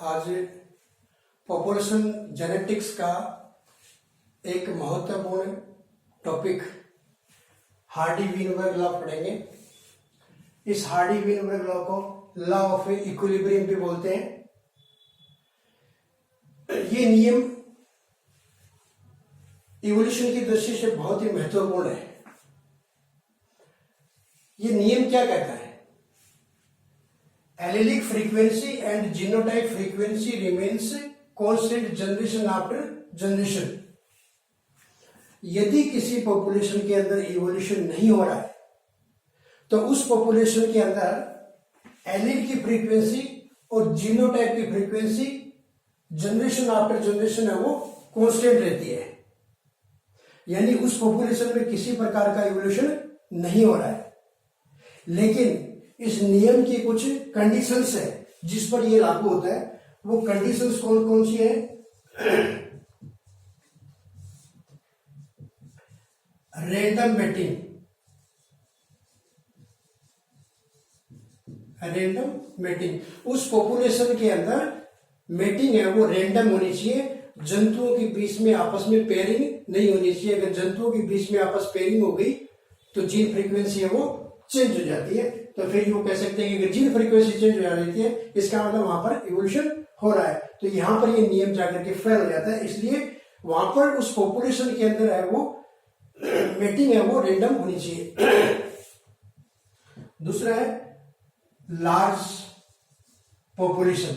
आज population genetics का एक महत्वपूर्ण टॉपिक हार्डी-वीनबर्ग लॉ पढ़ेंगे। इस हार्डी-वीनबर्ग लॉ को लॉ ऑफ इक्विलिब्रियम भी बोलते हैं। ये नियम इवोल्यूशन की दृष्टि से बहुत ही महत्वपूर्ण है। ये नियम क्या कहता है? Allylic frequency and genotype frequency remains constant generation after generation. यदि किसी पॉपुलेशन के अंदर इवोल्यूशन नहीं हो रहा है तो उस पॉपुलेशन के अंदर एलील की फ्रीक्वेंसी और जीनोटाइप की फ्रीक्वेंसी जनरेशन आफ्टर जनरेशन है वो कांस्टेंट रहती है। यानी उस पॉपुलेशन में किसी प्रकार का इवोल्यूशन नहीं हो रहा है। लेकिन इस नियम की कुछ कंडीशंस है जिस पर यह लागू होता है। वो कंडीशंस कौन कौन सी है? Random mating, random mating. उस पॉपुलेशन के अंदर मेटिंग है वो रैंडम होनी चाहिए। जंतुओं के बीच में आपस में पेयरिंग नहीं होनी चाहिए। अगर जंतुओं के बीच में आपस पेयरिंग हो गई तो जीन फ्रीक्वेंसी है वो चेंज हो जाती है। तो फिर वो कह सकते हैं कि अगर जीन फ्रीक्वेंसी चेंज हो जाती है इसका मतलब वहां पर इवोल्यूशन हो रहा है। तो यहां पर ये नियम जाकर के फेल हो जाता है। इसलिए वहां पर उस पॉपुलेशन के अंदर है वो मेटिंग है वो रैंडम होनी चाहिए। दूसरा है लार्ज पॉपुलेशन,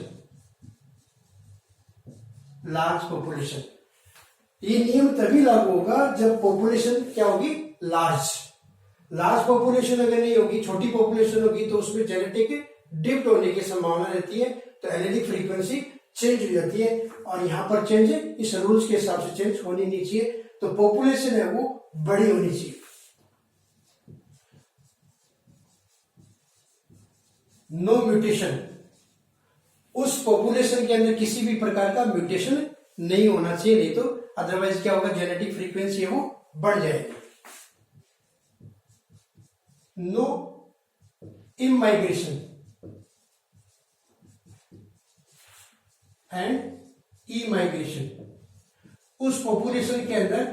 लार्ज पॉपुलेशन। ये नियम तभी लागू होगा जब पॉपुलेशन क्या होगी? लार्ज। लार्ज पॉपुलेशन अगर नहीं होगी, छोटी पॉपुलेशन होगी तो उसमें जेनेटिक डिफ्ट होने की संभावना रहती है। तो एलेलिक फ्रीक्वेंसी चेंज हो जाती है और यहां पर चेंज इस रूल्स के हिसाब से चेंज होनी नहीं चाहिए। तो पॉपुलेशन है वो बड़ी होनी चाहिए। नो म्यूटेशन, उस पॉपुलेशन के अंदर किसी भी प्रकार का म्यूटेशन नहीं होना चाहिए, नहीं तो अदरवाइज क्या होगा? जेनेटिक फ्रीक्वेंसी है वो बढ़ जाएगी। नो इमाइग्रेशन एंड इमाइग्रेशन, उस पॉपुलेशन के अंदर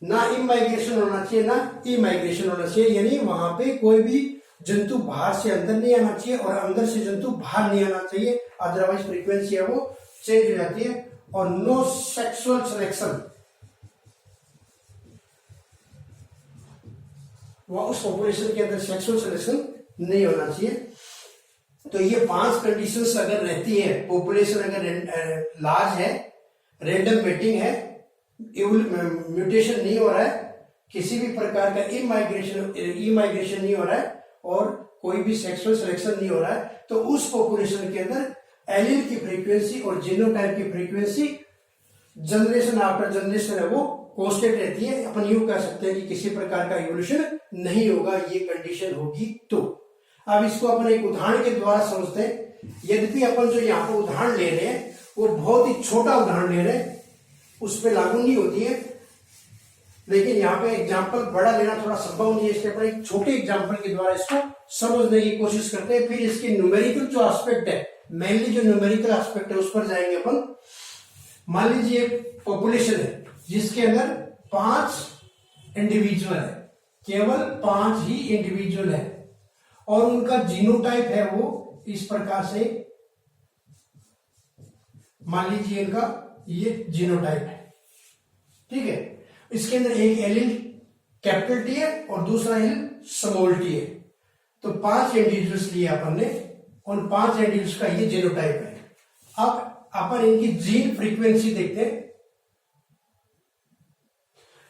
ना इमाइग्रेशन होना चाहिए ना इमाइग्रेशन होना चाहिए। यानी वहां पे कोई भी जंतु बाहर से अंदर नहीं आना चाहिए और अंदर से जंतु बाहर नहीं आना चाहिए, अदरवाइज फ्रीक्वेंसी है वो चेंज हो जाती है। और नो सेक्सुअल सिलेक्शन, वह उस पॉपुलेशन के अंदर सेक्सुअल सिलेक्शन नहीं होना चाहिए। तो ये 5 कंडीशंस अगर रहती है, पॉपुलेशन अगर लार्ज है, रैंडम मेटिंग है, म्यूटेशन नहीं हो रहा है, किसी भी प्रकार का इमाइग्रेशन नहीं हो रहा है और कोई भी सेक्सुअल सिलेक्शन नहीं हो रहा है, तो उस पॉपुलेशन के अंदर एलील की फ्रीक्वेंसी और जीनोटाइप की फ्रीक्वेंसी जनरेशन आफ्टर जनरेशन है वो कांस्टेंट रहती है। अपन यूं कह सकते हैं कि किसी प्रकार का इवोल्यूशन नहीं होगा, ये कंडीशन होगी। तो अब इसको अपन एक उदाहरण के द्वारा समझते हैं। यद्यपि अपन जो यहाँ पर उदाहरण ले रहे हैं वो बहुत ही छोटा उदाहरण ले रहे हैं, उस पर लागू नहीं होती है, लेकिन यहाँ पे एग्जाम्पल बड़ा लेना थोड़ा संभव नहीं है, इसलिए अपन एक छोटे एग्जाम्पल के द्वारा इसको समझने की कोशिश करते हैं। फिर इसके न्यूमेरिकल जो एस्पेक्ट है, मेनली जो न्यूमेरिकल एस्पेक्ट है उस पर जाएंगे अपन। मान लीजिए पॉपुलेशन है जिसके अंदर 5 इंडिविजुअल है, केवल 5 ही इंडिविजुअल है और उनका जीनोटाइप है वो इस प्रकार से, मान लीजिए इनका ये जीनोटाइप है, ठीक है। इसके अंदर एक एलील कैपिटल टी है और दूसरा एलील स्मॉल टी है। तो 5 इंडिविजुअल्स लिए अपन ने और 5 इंडिविजुअल्स का ये जीनोटाइप है। अब अपन इनकी जीन फ्रीक्वेंसी देखते हैं,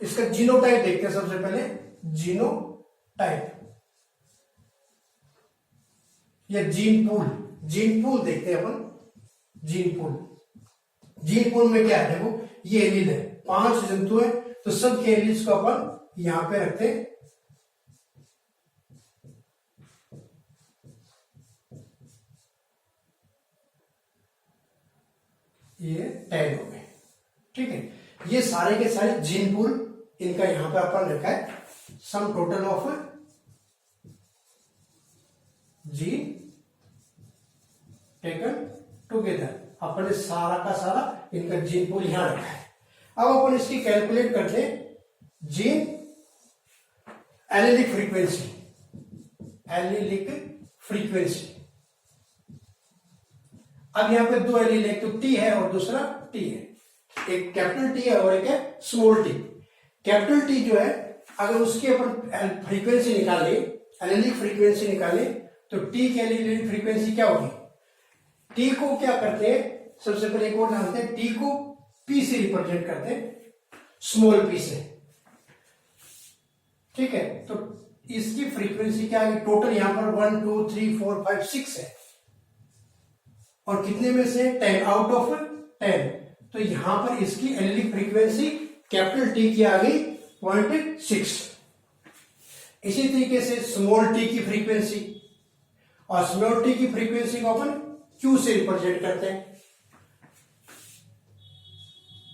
इसका जीनोटाइप देखते हैं। सबसे पहले जीनोटाइप या जीन पूल देखते हैं अपन। जीन पूल में क्या है? देखो ये एलील है, 5 जंतु है तो सबके एलील्स को अपन यहां पे रखते हैं। ये 10 हो गए, ठीक है। ये सारे के सारे जीन पूल इनका यहां पे अपन रखा है। Sum total of gene taken together. अपन ने सारा का सारा इनका जीन पूल यहां रखा है। अब अपन इसकी कैलकुलेट करते हैं gene allylic frequency, allylic frequency. अब यहां पे दो एलील, एक तो टी है और दूसरा टी है, एक कैपिटल टी है और एक है स्मॉल टी। कैपिटल टी जो है अगर उसकी अपन फ्रीक्वेंसी निकाले, एलिलिक फ्रीक्वेंसी निकाले, तो टी की एलिलिक फ्रीक्वेंसी क्या होगी? टी को क्या करते हैं, सबसे पहले एक और जानते हैं, टी को पी से रिप्रेजेंट करते हैं, स्मॉल पी से, ठीक है। तो इसकी फ्रीक्वेंसी क्या है? टोटल यहां पर 1 2 3 4 5 6 है, और कितने में से 10 आउट ऑफ 10। तो यहां पर इसकी एलिलिक फ्रीक्वेंसी कैपिटल टी की आ गई 0.6। इसी तरीके से स्मॉल टी की फ्रीक्वेंसी, और स्मॉल टी की फ्रीक्वेंसी को अपन क्यू से रिप्रेजेंट करते हैं।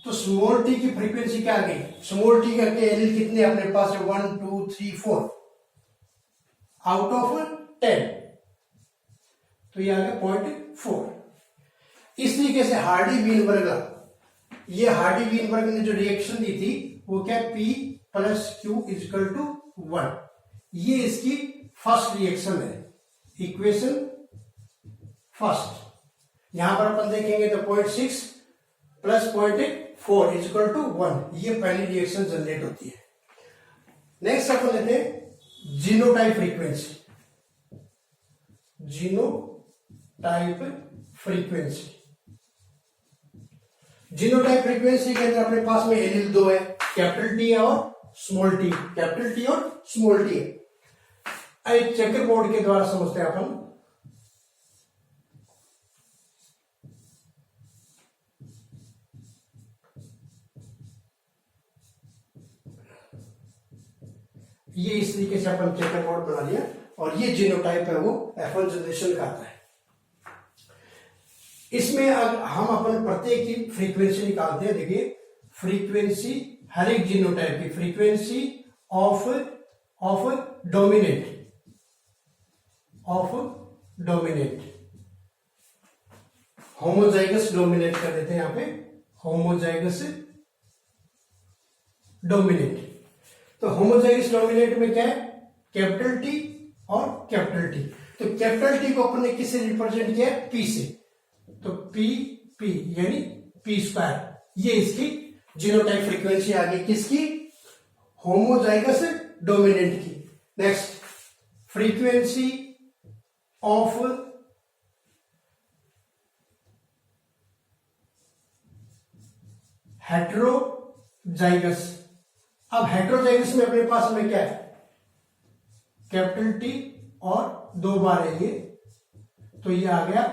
तो स्मॉल टी की फ्रीक्वेंसी क्या आ गई? स्मॉल टी करके एलिल कितने अपने पास है? 1 2 3 4 आउट ऑफ 10, तो ये आ गया 0.4। इस तरीके से हार्डी वीनबर्ग, ये हार्डी वीनबर्ग ने जो रिएक्शन दी थी वो क्या? P plus q equal to 1। ये इसकी फर्स्ट रिएक्शन है, इक्वेशन फर्स्ट। यहां पर अपन देखेंगे तो 0.6 प्लस 0.4 इजिकल टू 1, ये पहली रिएक्शन जनरेट होती है। नेक्स्ट अपन लेते हैं genotype frequency, genotype frequency. Genotype frequency के अंदर अपने पास में एलिल दो है, कैपिटल टी और स्मॉल टी, कैपिटल टी और स्मॉल टी। एक चेकर बोर्ड के द्वारा समझते हैं अपन। ये इस तरीके से अपन चेकर बोर्ड बना लिया, और ये जीनोटाइप है वो F1 जनरेशन का आता है। इसमें अब हम अपन प्रत्येक की फ्रीक्वेंसी निकालते हैं। देखिए फ्रीक्वेंसी, हर एक जीनोटाइप की frequency of dominant, homozygous dominant कर देते हैं यहां पे, होमोजाइगस डोमिनेंट। तो होमोजाइगस डोमिनेंट में क्या है? कैपिटल टी और कैपिटल टी। तो कैपिटल टी को अपन ने किससे रिप्रेजेंट किया? पी से, तो पी पी यानी पी स्क्वायर। ये इसकी जीनोटाइप फ्रीक्वेंसी आ गई, किसकी? होमोजाइगस डोमिनेंट की। Next frequency of heterozygous. अब हेट्रोजाइगस में अपने पास में क्या है? कैपिटल टी और दो बार है ये, तो ये आ गया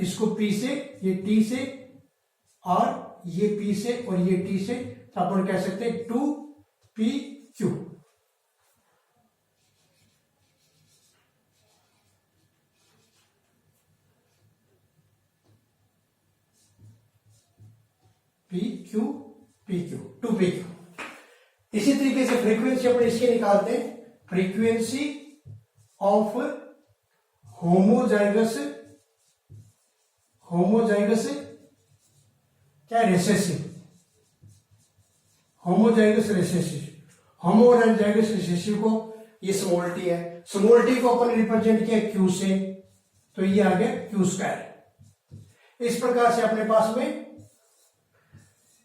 इसको पी से, ये टी से, और ये पी से और ये टी से, तो अपन कह सकते हैं 2pq। PQ PQ 2pq। इसी तरीके से फ्रीक्वेंसी अपन इसके निकालते हैं, फ्रीक्वेंसी ऑफ होमोजाइगस क्या? Recessive, homozygous recessive. Homozygous recessive को ये स्मॉल टी है, स्मॉल टी को अपन रिप्रेजेंट किया क्यू से, तो ये आ गया क्यू स्क्वायर। इस प्रकार से अपने पास में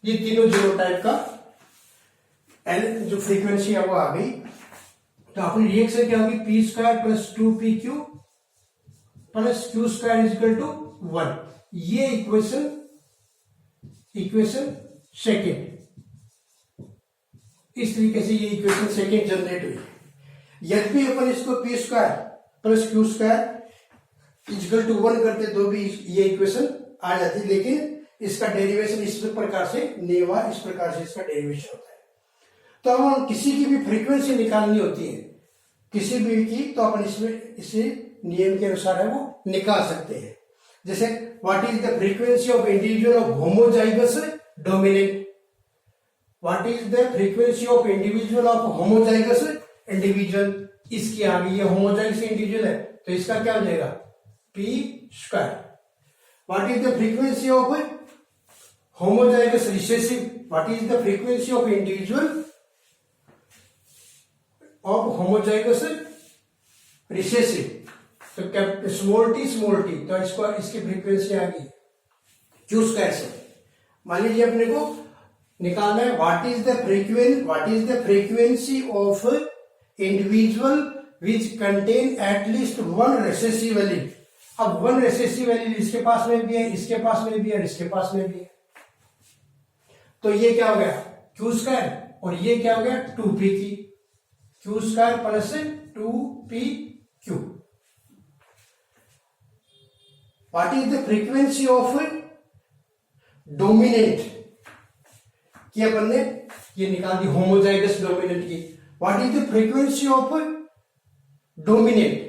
ये तीनों जीनोटाइप का जो फ्रीक्वेंसी है वो आ गई। तो अपनी रिएक्शन क्या होगी? P square plus 2pq plus q square equal to 1। ये इक्वेशन सेकेंड, इस तरीके से ये इक्वेशन सेकेंड जनरेट हुई। यदि अपन इसको p square plus q square equal to 1 करते तो भी ये इक्वेशन आ जाती, लेकिन इसका डेरिवेशन इस प्रकार से नहीं हुआ, इस प्रकार से इसका डेरिवेशन होता है। तो हम किसी की भी फ्रीक्वेंसी निकालनी होती है, किसी भी की, तो अपन इसमें इसे नियम के अनुसार है वो निकाल सकते हैं। जैसे what is the frequency of individual of homozygous dominant, what is the frequency of individual of homozygous individual. इसकी आ गई, ये होमोजाइगस इंडिविजुअल है तो इसका क्या हो जाएगा? P square what is the frequency of homozygous recessive, what is the frequency of individual of homozygous recessive, तो स्मॉल टी, तो इसको इसकी फ्रीक्वेंसी आ गई क्यू स्क्वायर से। मान लीजिए अपने को निकालना है what is the frequency of individual which contain at least one recessive allele. अब वन रिसेसिव एलील इसके पास में भी है, इसके पास में भी है, इसके पास में भी है, तो ये क्या हो गया क्यू स्क्वायर, और ये क्या हो गया 2p की, Q square plus 2p Q. What is the frequency of dominant की, अपन ने ये निकाल दी होमोजाइगस डोमिनेंट की। What is the frequency of dominant,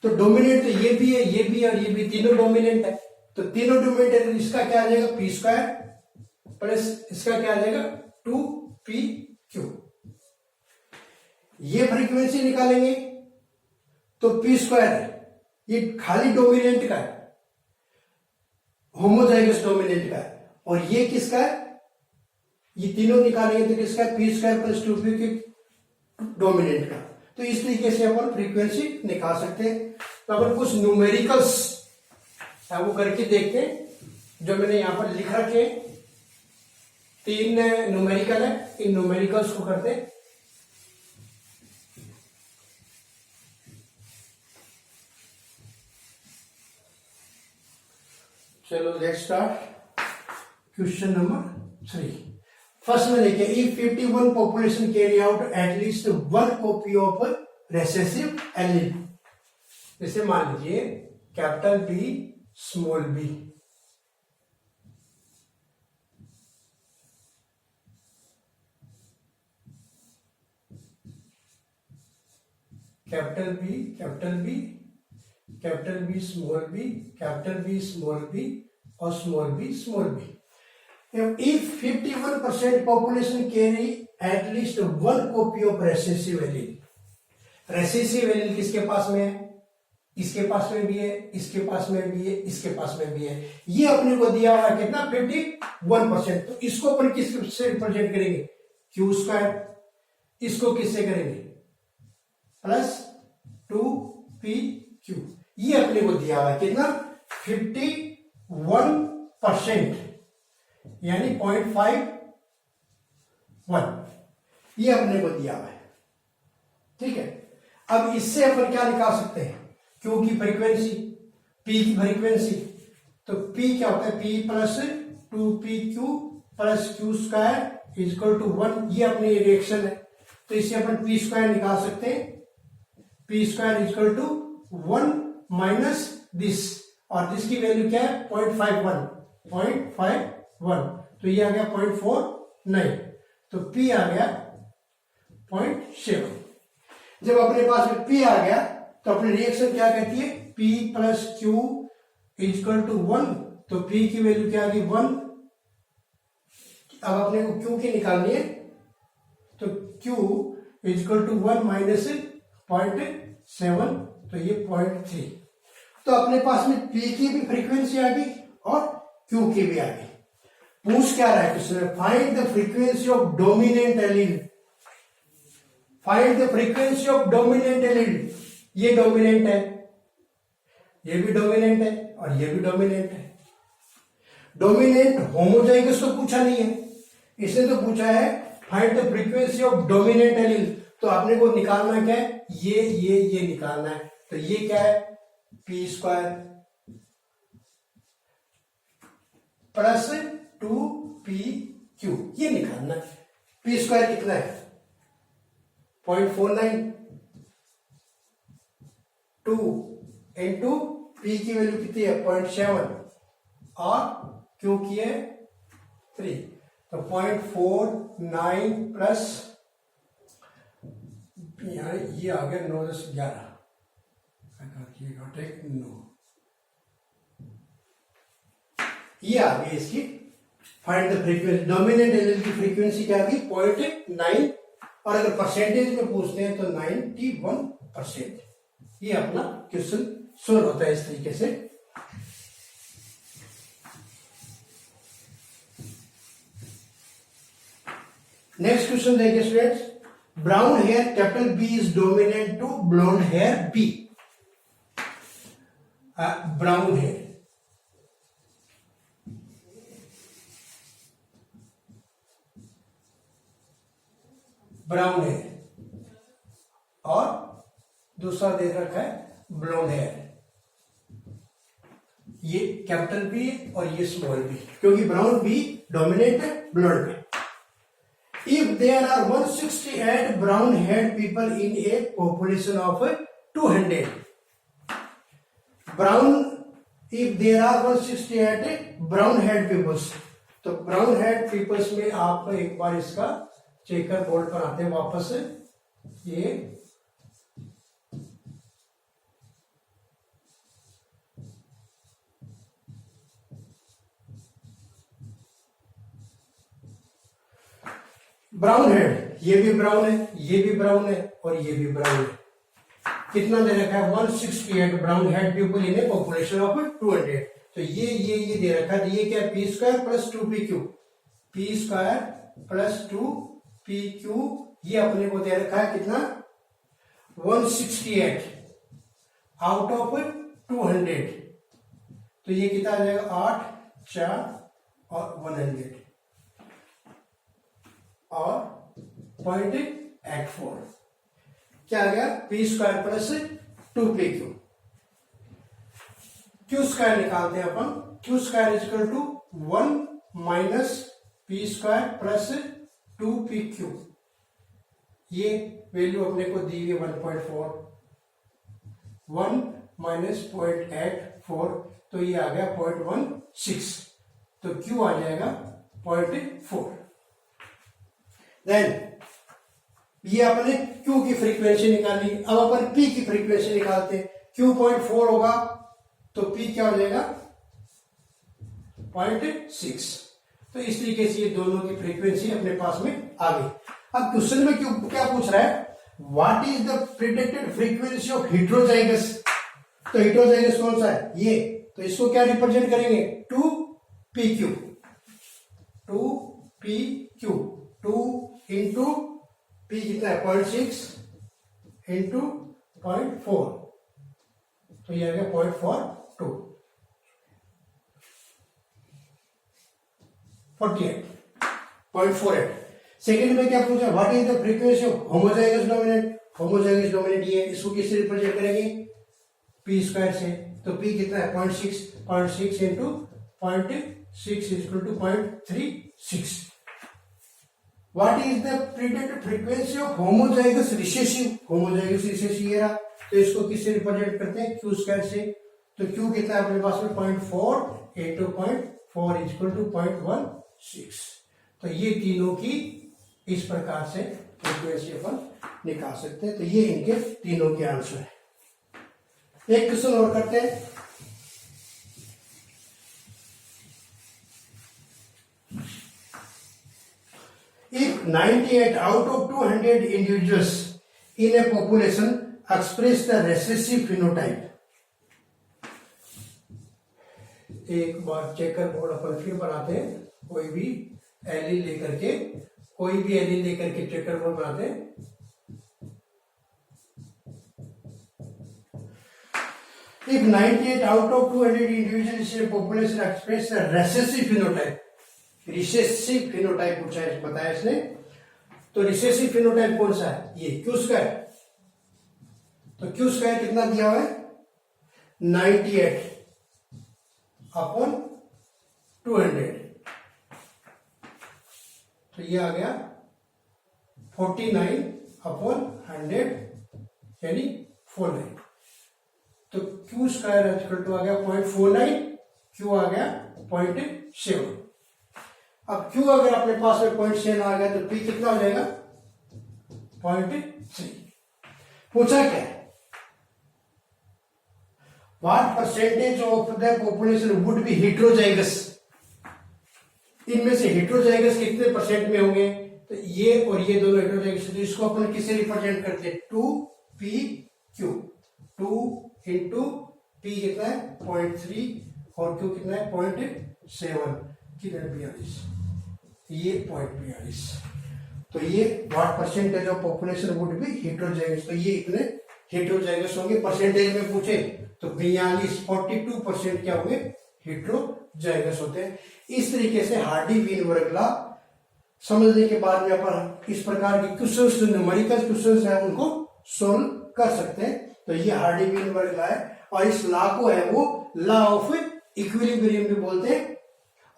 तो डोमिनेंट तो ये भी है, ये भी है और ये भी, तीनों डोमिनेंट है, तो तीनों डोमिनेंट है, तो इसका क्या आ जाएगा पी स्क्वायर प्लस इसका क्या आ जाएगा 2p क्यू। ये फ्रीक्वेंसी निकालेंगे तो पी स्क्वायर है, ये खाली डोमिनेंट का है, होमोजाइगस डोमिनेंट का है, और ये किसका है, ये तीनों निकालेंगे तो किसका है पी स्क्वायर प्लस 2p के डोमिनेंट का। तो इस तरीके से अपन फ्रीक्वेंसी निकाल सकते हैं। तो अपन कुछ न्यूमेरिकल्स वो करके देखते हैं, जो मैंने यहां पर लिख रखे 3 न्यूमेरिकल है, इन न्यूमेरिकल्स को करते हैं। चलो let's start question number 3। First में देखिए if 51 population carry out at least 1 copy of recessive allele, जैसे मान लीजिए capital B small B, capital B capital B capital B small B capital B small B और small B small B. If 51% population carry at least 1 copy of recessive allele, recessive allele किसके पास में है, इसके पास में भी है, इसके पास में भी है, इसके पास में भी है, ये अपने को दिया हुआ है कितना 51%, तो इसको अपन किससे रिप्रेजेंट करेंगे क्यू स्क्वायर, इसको किससे करेंगे प्लस 2p क्यू, ये अपने को दिया हुआ है कितना 51%, यानी 0.51, ये अपने को दिया हुआ है। ठीक है, अब इससे अपन क्या निकाल सकते हैं क्यू की फ्रीक्वेंसी, पी की फ्रीक्वेंसी, तो पी क्या होता है p plus 2p q plus q square equal to 1, ये अपनी रिएक्शन है, तो इससे अपन पी स्क्वायर निकाल सकते हैं, p square equal to 1 minus this, और दिस की वैल्यू क्या है 0.51, तो ये आ गया 0.49, तो P आ गया 0.7। जब अपने पास में P आ गया तो अपनी रिएक्शन क्या कहती है P plus q equal to 1, तो P की वैल्यू क्या आ गई 1। अब अपने को Q की निकालनी है, तो Q इजक्वल टू 1 माइनस 0.7, तो ये 0.3। तो अपने पास में P की भी फ्रीक्वेंसी आ गई और Q की भी आ गई। पूछ क्या रहा है क्वेश्चन में, find the frequency of dominant allele, find the frequency of dominant allele, ये डोमिनेंट है, ये भी डोमिनेंट है और ये भी डोमिनेंट है। डोमिनेंट होमोजाइगस तो पूछा नहीं है, इसने तो पूछा है find the frequency of dominant allele, तो आपने को निकालना क्या है ये निकालना है, तो ये क्या है P square plus 2p Q, ये निकालना है। पी स्क्वायर कितना है 0.49, 2 इंटू पी की वैल्यू कितनी है 0.7 और क्यू की है 3, तो 0.49 प्लस ये आ गया 9 10 11, ये आ गई इसकी find the frequency, dominant allele की फ्रीक्वेंसी क्या आ गई 0.9, और अगर परसेंटेज में पूछते हैं तो 91%। ये अपना क्वेश्चन सोल्व होता है इस तरीके से। नेक्स्ट क्वेश्चन देखिए students, brown hair capital B is dominant to blonde hair B. Brown hair, brown hair और दूसरा दे रखा है ब्लॉन्ड हेयर। ये कैपिटल बी और ये स्मॉल बी, क्योंकि ब्राउन बी डोमिनेट है ब्लॉन्ड में। If there are 168 brown head people in a population of 200, brown, if there are 168 brown head peoples, तो ब्राउन हेड पीपल्स में आप एक बार इसका चेकर बोर्ड पर आते हैं वापस। ये ब्राउन हेड, ये भी ब्राउन है, ये भी ब्राउन है और ये भी ब्राउन है। कितना दे रखा है? 168 brown head people in a population of 200। तो ये दे रखा है, ये क्या है? P square plus 2pq, P square plus 2pq, ये अपने को दे रखा है कितना? 168 आउट ऑफ 200। तो ये कितना आ जाएगा? 8, 4 और 100 और 0.84, क्या आ गया? P square plus 2pq। Q square निकालते हैं अपन। Q square is equal to 1 minus P square plus 2pq। ये वैल्यू अपने को दी है 1.4, 1 माइनस 0.84, तो ये आ गया 0.16, तो क्यू आ जाएगा 0.4। देन ये अपने Q की फ्रीक्वेंसी निकाली, अब अपन P की फ्रीक्वेंसी निकालते हैं। Q 0.4 होगा तो P क्या हो जाएगा? 0.6। तो इस तरीके से ये दोनों की फ्रीक्वेंसी अपने पास में आ गई। अब क्वेश्चन में क्यों क्या पूछ रहा है? What is the predicted frequency of heterozygous. तो हेटेरोजाइगस कौन सा है? ये, तो इसको क्या रिप्रेजेंट करेंगे? 2pq, 2pq, 2 इंटू पी कितना है? 0.6 इंटू 0.4, तो ये आ गया 0.42, 0.48। सेकेंड में क्या पूछा? What is the frequency of homozygous dominant. Homozygous dominant ये, इसको किससे रिप्रेजेंट करेंगे? पी स्क्वायर से। तो पी कितना है? 0.6 into 0.6 equal to 0.36। What is the predicted frequency of homozygous recessive? Homozygous recessive ये रहा, तो इसको किससे रिप्रेजेंट करते हैं? क्यू स्क्वायर से। तो क्यू कितना है अपने पास में? 0.4 इंटू 0.4 इक्वल टू 0.16। तो ये तीनों की इस प्रकार से फ्रीक्वेंसी अपन निकाल सकते हैं। तो ये इनके तीनों के आंसर है। एक क्वेश्चन और करते हैं। If 98 out of 200 individuals in a population express the recessive phenotype, एक बार चेकर बोर्ड अपन फिर बनाते हैं। कोई भी एलील लेकर के चेकर बोर्ड बनाते हैं। If 98 out of 200 individuals in a population express the recessive phenotype, recessive phenotype पूछा है, बताया इसने। तो रिसेसिव फिनोटाइप कौन सा है? ये क्यू स्क्वायर। तो क्यू स्क्वायर कितना दिया हुआ है? 98 अपॉन 200, तो ये आ गया 49 अपॉन 100 यानी 49। तो क्यू स्क्वायर इक्वल टू आ गया 0.49, क्यू आ गया 0.7। अब Q अगर अपने पास में 0.7 आ गया तो P कितना हो जाएगा? 0.3। पूछा क्या है? What percentage of the population would be heterozygous. इनमें से हेटेरोजाइगस कितने परसेंट में होंगे? तो ये और ये दोनों हेटेरोजाइगस, तो इसको अपन किससे रिप्रेजेंट करते हैं? 2pq, 2 इंटू P कितना है? 0.3 और Q कितना है? 0.7, कितना? 42, ये 0.42। तो ये what percentage of population would be heterozygous, तो ये इतने हेटेरोजाइगस होंगे। परसेंटेज में पूछे तो 42% क्या होंगे, हेटेरोजाइगस होते हैं। इस तरीके से हार्डी-वीनबर्ग लॉ समझने के बाद में अपन इस प्रकार के क्वेश्चंस, जो न्यूमेरिकल क्वेश्चंस है उनको सोल्व कर सकते हैं। तो ये हार्डी-वीनबर्ग लॉ है, और इस लॉ को है वो लॉ ऑफ इक्विलिब्रियम भी बोलते हैं।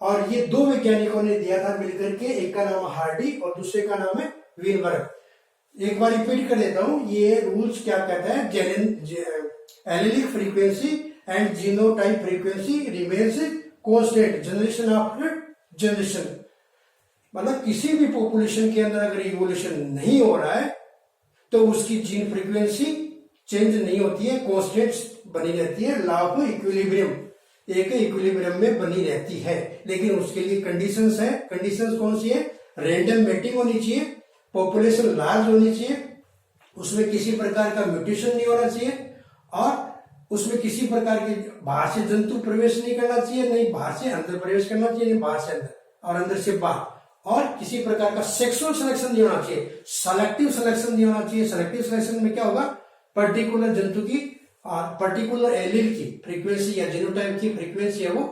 और ये दो वैज्ञानिकों ने दिया था मिलकर के, एक का नाम हार्डी और दूसरे का नाम है वीनबर्ग। एक बार रिपीट कर देता हूं, ये रूल्स क्या कहता है, allylic frequency and genotype frequency remains constant generation after generation. मतलब किसी भी पॉपुलेशन के अंदर अगर इवोल्यूशन नहीं हो रहा है तो उसकी जीन फ्रीक्वेंसी चेंज नहीं होती है, कांस्टेंट बनी रहती है, लॉ ऑफ इक्विलिब्रियम, एक इक्विलिब्रियम में बनी रहती है। लेकिन उसके लिए कंडीशंस है। कंडीशंस कौन सी है, रैंडम मेटिंग होनी चाहिए, पॉपुलेशन लार्ज होनी चाहिए, उसमें किसी प्रकार का म्यूटेशन नहीं होना चाहिए, और उसमें किसी प्रकार के बाहर से जंतु प्रवेश नहीं करना चाहिए, नहीं बाहर से अंदर प्रवेश करना चाहिए, नहीं बाहर से अंदर और अंदर से बाहर, और किसी प्रकार का सेक्सुअल सिलेक्शन नहीं होना चाहिए, सेलेक्टिव सिलेक्शन नहीं होना चाहिए। सेलेक्टिव सिलेक्शन में क्या होगा, पर्टिकुलर जंतु की पर्टिकुलर एलील की फ्रीक्वेंसी या जीनोटाइप की फ्रीक्वेंसी है वो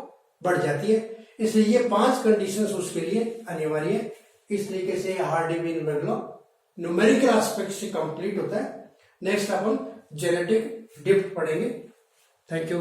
बढ़ जाती है। इसलिए ये 5 कंडीशंस उसके लिए अनिवार्य है। इस तरीके से हार्डी-वीनबर्ग लॉ न्यूमेरिकल एस्पेक्ट से कंप्लीट होता है। नेक्स्ट अपन जेनेटिक डिप्थ पढ़ेंगे। Thank you.